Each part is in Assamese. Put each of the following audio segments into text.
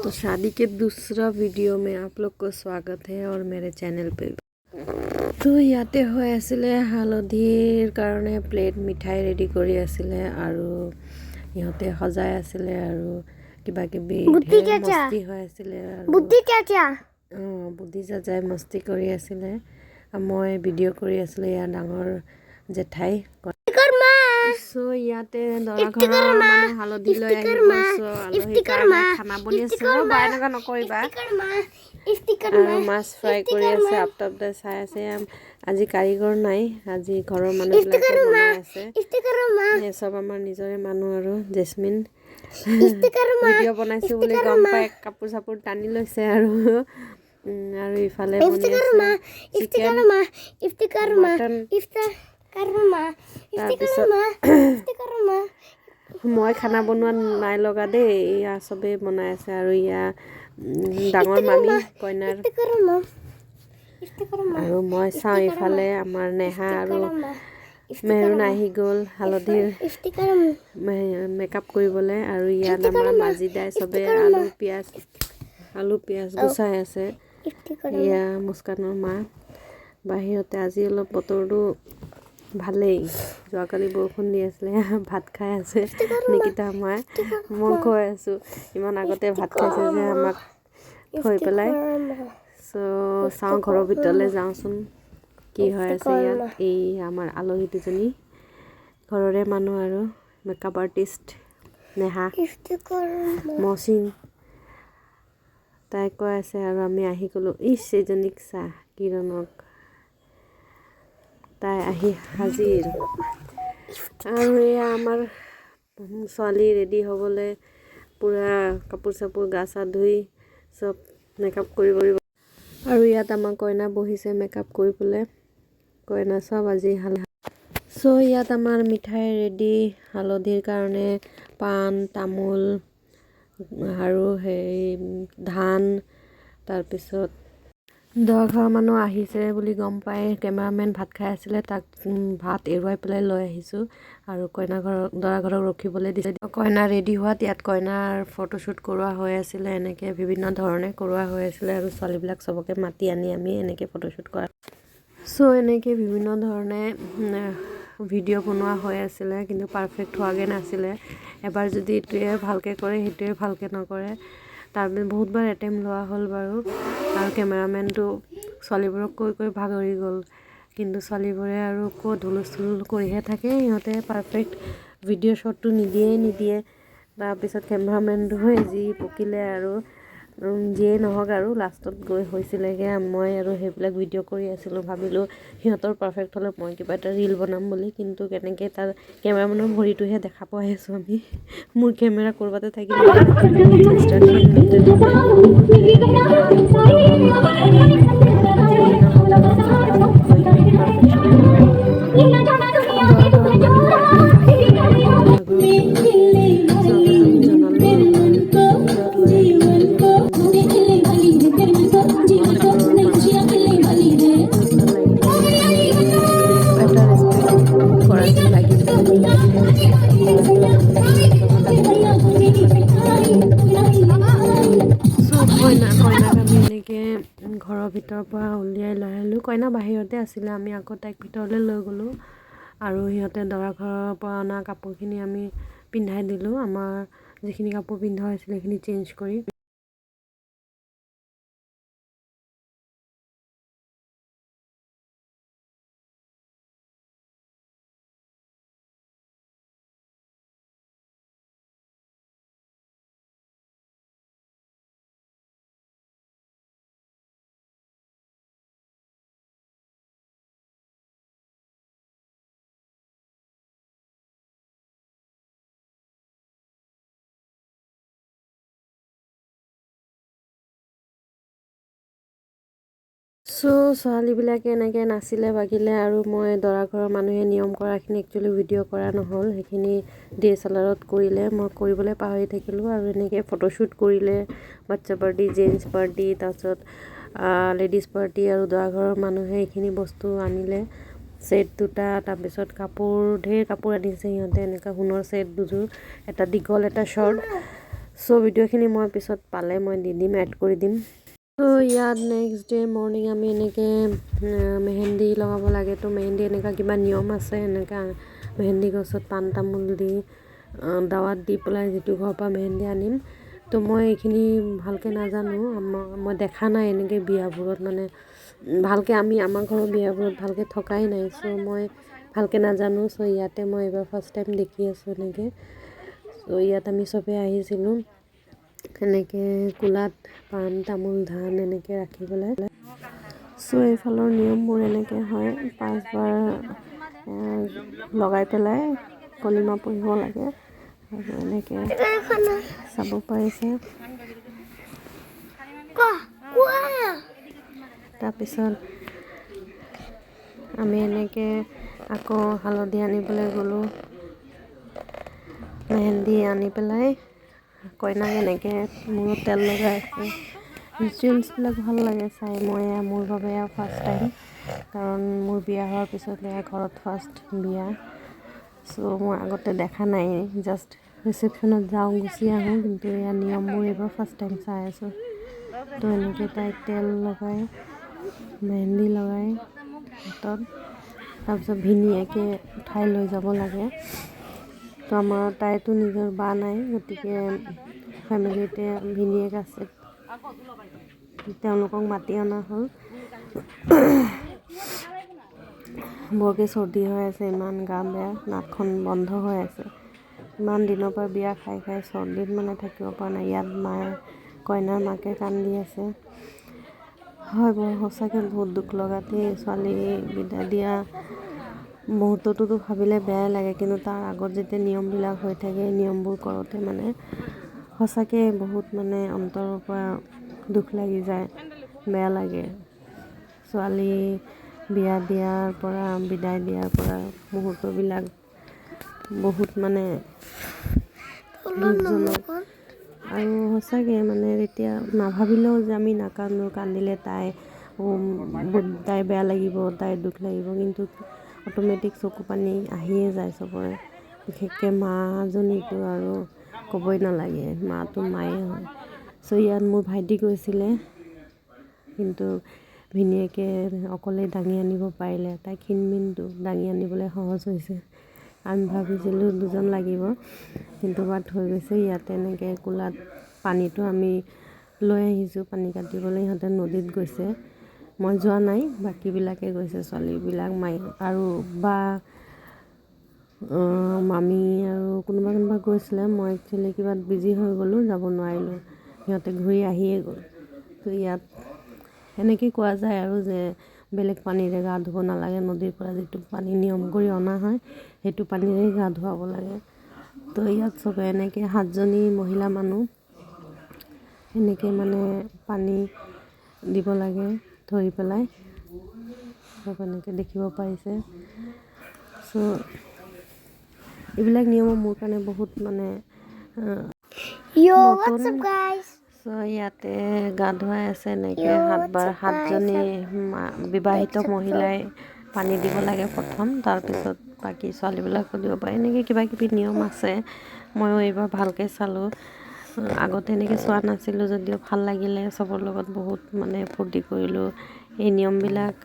तो शादी के दूसरा वीडियो में आप लोग को स्वागत है और मेरे चैनल पे। तो ইয়াতে হৈ আছিলে হালধিৰ কাৰণে প্লেট মিঠাই ৰেডি কৰি আছিলে আৰু ইহঁতে সজাই আছিলে আৰু কিবা কিবি মস্তি হৈ আছিলে আৰু বুদ্ধি চাচাই মস্তি কৰি আছিলে মই ভিডিঅ' কৰি আছিলে ইয়াৰ ডাঙৰ জেঠাই সো ইয়াতে দৰা ঘৰৰ মানুহ হালধি লৈ আহিব আলহীৰ কাৰণে খানা বনি আছে বাই এনেকুৱা নকৰিবা আৰু মাছ ফ্ৰাই কৰি আছে আপটাপটা চাই আছে আজি কাৰিকৰ নাই আজি ঘৰৰ মানুহবিলাকে বনাই আছে চব আমাৰ নিজৰে মানুহ আৰু জেচমিন ভিডিঅ' বনাইছোঁ বুলি গম পাই কাপোৰ চাপোৰ টানি লৈছে আৰু ইফালে বনি আছে চিকেন মটন মই খানা বনোৱা নাই লগা দেই ইয়া চবেই বনাই আছে আৰু ইয়া ডাঙৰ মামী কইনাৰ আৰু মই চাওঁ ইফালে আমাৰ নেহা আৰু মেহৰুণ আহি গ'ল হালধিৰ মেকআপ কৰিবলৈ আৰু ইয়াত আমাৰ মাজিদাই চবেই আলু পিঁয়াজ গুচাই আছে ইয়া মুস্কানৰ মা বাহিৰতে আজি অলপ বতৰটো ভালেই যোৱাকালি বৰষুণ দি আছিলে ভাত খাই আছে নিকিতা মই কৈ আছোঁ ইমান আগতে ভাত খাইছে যে আমাক থৈ পেলাই চাওঁ ঘৰৰ ভিতৰলৈ যাওঁচোন কি হৈ আছে ইয়াত এই আমাৰ আলহী দুজনী ঘৰৰে মানুহ আৰু মেকআপ আৰ্টিষ্ট নেহা মচিন তাই কৈ আছে আৰু আমি আহি গ'লোঁ এজনীক চাহ কিৰণক তাই আহি হাজিৰ আৰু এয়া আমাৰ ছোৱালী ৰেডি হ'বলৈ পূৰা কাপোৰ চাপোৰ গা চা ধুই চব মেকআপ কৰিব আৰু ইয়াত আমাৰ কইনা বহিছে মেকআপ কৰিবলৈ কইনা চব আজি ইয়াত আমাৰ মিঠাই ৰেডি হালধিৰ কাৰণে পাণ তামোল আৰু ধান তাৰপিছত দৰা ঘৰৰ মানুহ আহিছে বুলি গম পাই কেমেৰামেন ভাত খাই আছিলে তাক ভাত এৰুৱাই পেলাই লৈ আহিছোঁ আৰু দৰা ঘৰক ৰখিবলৈ দিছে কইনা ৰেডি হোৱাত ইয়াত কইনাৰ ফটোশ্বুট কৰোৱা হৈ আছিলে এনেকৈ বিভিন্ন ধৰণে কৰোৱা হৈ আছিলে আৰু ছোৱালীবিলাক চবকে মাতি আনি আমি এনেকৈ ফটোশ্বুট কৰা এনেকৈ বিভিন্ন ধৰণে ভিডিঅ' বনোৱা হৈ আছিলে কিন্তু পাৰফেক্ট হোৱাগৈ নাছিলে এবাৰ যদি এইটোৱে ভালকৈ কৰে সেইটোৱে ভালকৈ নকৰে তাৰপিছত বহুতবাৰ এটেম্প লোৱা হ'ল বাৰু আৰু কেমেৰামেনটো ছোৱালীবোৰক কৈ ভাগৰি গ'ল কিন্তু ছোৱালীবোৰে আৰু ক'ত হুলস্থুল কৰিহে থাকে সিহঁতে পাৰফেক্ট ভিডিঅ' শ্বটটো নিদিয়ে তাৰপিছত কেমেৰামেনটোৱে যি পকিলে আৰু যিয়েই নহওক আৰু লাষ্টত গৈ হৈছিলেগৈ মই আৰু সেইবিলাক ভিডিঅ' কৰি আছিলোঁ ভাবিলোঁ সিহঁতৰ পাৰফেক্ট হ'লে মই কিবা এটা ৰীল বনাম বুলি কিন্তু কেনেকৈ তাৰ কেমেৰামেনৰ ভৰিটোহে দেখা পাই আছোঁ আমি মোৰ কেমেৰা ক'ৰবাতে থাকিলে কইনাক আমি এনেকৈ ঘৰৰ ভিতৰৰ পৰা উলিয়াই লৈ আহিলোঁ কইনা বাহিৰতে আছিলে আমি আকৌ তাইক ভিতৰলৈ লৈ গ'লোঁ আৰু সিহঁতে দৰা ঘৰৰ পৰা অনা কাপোৰখিনি আমি পিন্ধাই দিলোঁ আমাৰ যিখিনি কাপোৰ পিন্ধা হৈছিলে সেইখিনি চেঞ্জ কৰি ছোৱালীবিলাকে এনেকৈ নাচিলে বাগিলে আৰু মই দৰা ঘৰৰ মানুহে নিয়ম কৰাখিনি একচুৱেলি ভিডিঅ' কৰা নহ'ল সেইখিনি DSLRত কৰিলে মই কৰিবলৈ পাহৰি থাকিলোঁ আৰু এনেকৈ ফটোশ্বুট কৰিলে বাচ্ছা পাৰ্টি জেণ্টছ পাৰ্টি তাৰপিছত লেডিজ পাৰ্টি আৰু দৰা ঘৰৰ মানুহে এইখিনি বস্তু আনিলে ছেট দুটা তাৰপিছত ঢেৰ কাপোৰ আনিছে সিহঁতে এনেকুৱা সোণৰ ছেট দুযোৰ এটা দীঘল এটা শ্বৰ্ট চ' ভিডিঅ'খিনি মই পিছত পালে মই দি দিম, এড কৰি দিম। ত' ইয়াত নেক্সট ডে মৰ্ণিং আমি এনেকৈ মেহেন্দি লগাব লাগে। তো মেহেন্দি এনেকুৱা কিবা নিয়ম আছে, এনেকুৱা মেহেন্দি গছত পাণ তামোল দি দাৱাত দি পেলাই যিটো ঘৰৰ পৰা মেহেন্দি আনিম। তো মই এইখিনি ভালকৈ নাজানো, মই দেখা নাই এনেকৈ বিয়াবোৰত, মানে ভালকৈ আমাৰ ঘৰৰ বিয়াবোৰত ভালকৈ থকাই নাই। চ' মই ভালকৈ নাজানো। চ' ইয়াতে মই এইবাৰ ফাৰ্ষ্ট টাইম দেখি আছোঁ এনেকৈ। চ' ইয়াত আমি চবেই আহিছিলোঁ এনেকৈ কোলাত পাণ তামোল ধান এনেকৈ ৰাখি পেলাই। চ' এইফালৰ নিয়মবোৰ এনেকৈ হয়, 5বাৰ লগাই পেলাই কলিমা পঢ়িব লাগে। আৰু এনেকৈ চাব পাৰিছে। তাৰপিছত আমি এনেকৈ আকৌ হালধি আনিবলৈ গ'লোঁ, মেহেন্দি আনি পেলাই কইনাক এনেকৈ মূৰত তেল লগাই আছে। ৰিচুৱেলছবিলাক ভাল লাগে চাই। মই মোৰ বাবে ফাৰ্ষ্ট টাইম, কাৰণ মোৰ বিয়া হোৱাৰ পিছত ঘৰত ফাৰ্ষ্ট বিয়া। চ' মই আগতে দেখা নাই, জাষ্ট ৰিচেপশ্যনত যাওঁ গুচি আহোঁ, কিন্তু ইয়াৰ নিয়মবোৰ এইবাৰ ফাৰ্ষ্ট টাইম চাই আছোঁ। তো এনেকৈ তাইক তেল লগাই মেহেন্দি লগাই হাতত, তাৰপিছত ভিনীয়েকে উঠাই লৈ যাব লাগে। তো তাইতো নিজৰ বা নাই, গতিকে ফেমিলিতে ভিনীয়েক আছে, তেওঁলোকক মাতি অনা হ'ল। বৰকৈ চৰ্দি হৈ আছে, ইমান গা বেয়া, নাকখন বন্ধ হৈ আছে। ইমান দিনৰ পৰা বিয়া খাই খাই চৰ্দিত মানে থাকিব পৰা নাই। ইয়াত মায়ে, কইনাৰ মাকে কান্দি আছে। হয়, বৰ সঁচাকৈ বহুত দুখ লগা দেই। ছোৱালী বিদায় দিয়া মুহূৰ্তটোতো ভাবিলে বেয়াই লাগে, কিন্তু তাৰ আগত যেতিয়া নিয়মবিলাক হৈ থাকে, নিয়মবোৰ কৰোঁতে মানে সঁচাকৈ বহুত মানে অন্তৰৰ পৰা দুখ লাগি যায়, বেয়া লাগে। ছোৱালী বিয়া দিয়াৰ পৰা, বিদায় দিয়াৰ পৰা মুহূৰ্তবিলাক বহুত মানে দুখজনক। আৰু সঁচাকৈ মানে এতিয়া নাভাবিলেও যে আমি নাকান্দো, কান্দিলে তাই বেয়া লাগিব, তাইৰ দুখ লাগিব, কিন্তু অট'মেটিক চকু পানী আহিয়ে যায় চবৰে। বিশেষকৈ মাজনীটো আৰু ক'বই নালাগে, মাটো মায়ে হয়। চ' ইয়াত মোৰ ভাইটি গৈছিলে, কিন্তু ভিনীয়েকে অকলে দাঙি আনিব পাৰিলে। তাই ক্ষীণমিনটো, দাঙি আনিবলৈ সহজ হৈছে। আমি ভাবিছিলোঁ দুজন লাগিব, কিন্তু বাট হৈ গৈছে। ইয়াতে এনেকৈ কোলাত পানীটো আমি লৈ আহিছোঁ, পানী কাটিবলৈ সিহঁতে নদীত গৈছে। মই যোৱা নাই, বাকীবিলাকে গৈছে, ছোৱালীবিলাক আৰু বা মামী আৰু কোনোবা গৈছিলে। মই একচুৱেলি কিবা বিজি হৈ গ'লোঁ, যাব নোৱাৰিলোঁ। সিহঁতে ঘূৰি আহিয়ে গ'ল। তো ইয়াত এনেকৈ কোৱা যায় আৰু যে বেলেগ পানীৰে গা ধুব নালাগে, নদীৰ পৰা যিটো পানী নিয়ম কৰি অনা হয় সেইটো পানীৰে গা ধুৱাব লাগে। তো ইয়াত চবে এনেকৈ 7জনী মহিলা মানুহ এনেকৈ মানে পানী দিব লাগে ধৰি পেলাই, চব এনেকৈ দেখিব পাৰিছে। চ' এইবিলাক নিয়ম মোৰ কাৰণে বহুত মানে নতুন। চ' ইয়াতে গা ধুৱাই আছে এনেকৈ 7বাৰ, 7জনী বিবাহিত মহিলাই পানী দিব লাগে প্ৰথম, তাৰপিছত বাকী ছোৱালীবিলাকো দিব পাৰে। এনেকৈ কিবা কিবি নিয়ম আছে। ময়ো এইবাৰ ভালকৈ চালোঁ, আগতে এনেকৈ চোৱা নাছিলোঁ যদিও ভাল লাগিলে। চবৰ লগত বহুত মানে ফূৰ্তি কৰিলোঁ। এই নিয়মবিলাক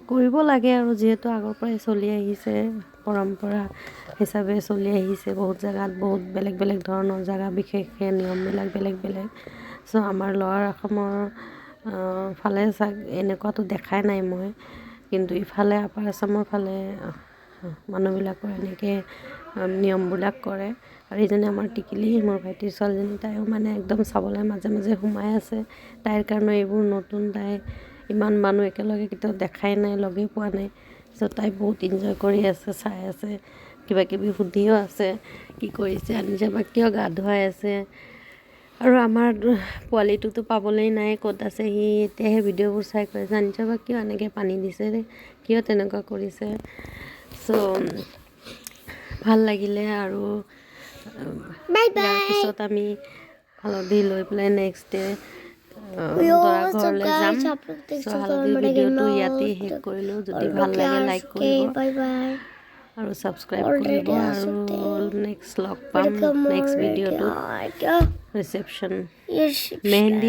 কৰিব লাগে, আৰু যিহেতু আগৰ পৰাই চলি আহিছে, পৰম্পৰা হিচাপে চলি আহিছে। বহুত জেগাত বহুত বেলেগ বেলেগ ধৰণৰ জেগা বিশেষকৈ নিয়মবিলাক বেলেগ বেলেগ। চ' আমাৰ ল'ৱাৰ অসমৰ ফালে এনেকুৱাতো দেখাই নাই মই, কিন্তু ইফালে আপাৰ আচামৰ ফালে মানুহবিলাকৰ এনেকৈ নিয়মবিলাক কৰে। আৰু এইজনী আমাৰ টিকিলি, মোৰ ভাইটিৰ ছোৱালীজনী, তাইও মানে একদম চাবলৈ মাজে মাজে সোমাই আছে। তাইৰ কাৰণে এইবোৰ নতুন, তাই ইমান মানুহ একেলগে কেতিয়াও দেখাই নাই, লগেই পোৱা নাই। চ' তাই বহুত ইনজয় কৰি আছে, চাই আছে, কিবা কিবি সুধিও আছে, কি কৰিছে, আনি যাবা কিয়, গা ধুৱাই আছে। আৰু আমাৰ পোৱালিটোতো পাবলেই নাই, ক'ত আছে সি। এতিয়াহে ভিডিঅ'বোৰ চাই কৈ আছে, আনি যাবা কিয় এনেকৈ পানী দিছে, কিয় তেনেকুৱা কৰিছে। চ' ভাল লাগিলে। আৰু ইয়াৰ পিছত আমি হালধি লৈ পেলাই নেক্সট ডে দৰা ঘৰলৈ যাম। চ' হালধিৰ ভিডিঅ'টো ইয়াতেই শেষ কৰিলোঁ। যদি ভাল লাগে লাইক কৰিব। আৰু ছাবস্ক্ৰাইব কৰিব আৰু নেক্সট লগ পাম নেক্সট ভিডিঅ'টো ৰিচেপশ্যন মেহেন্দি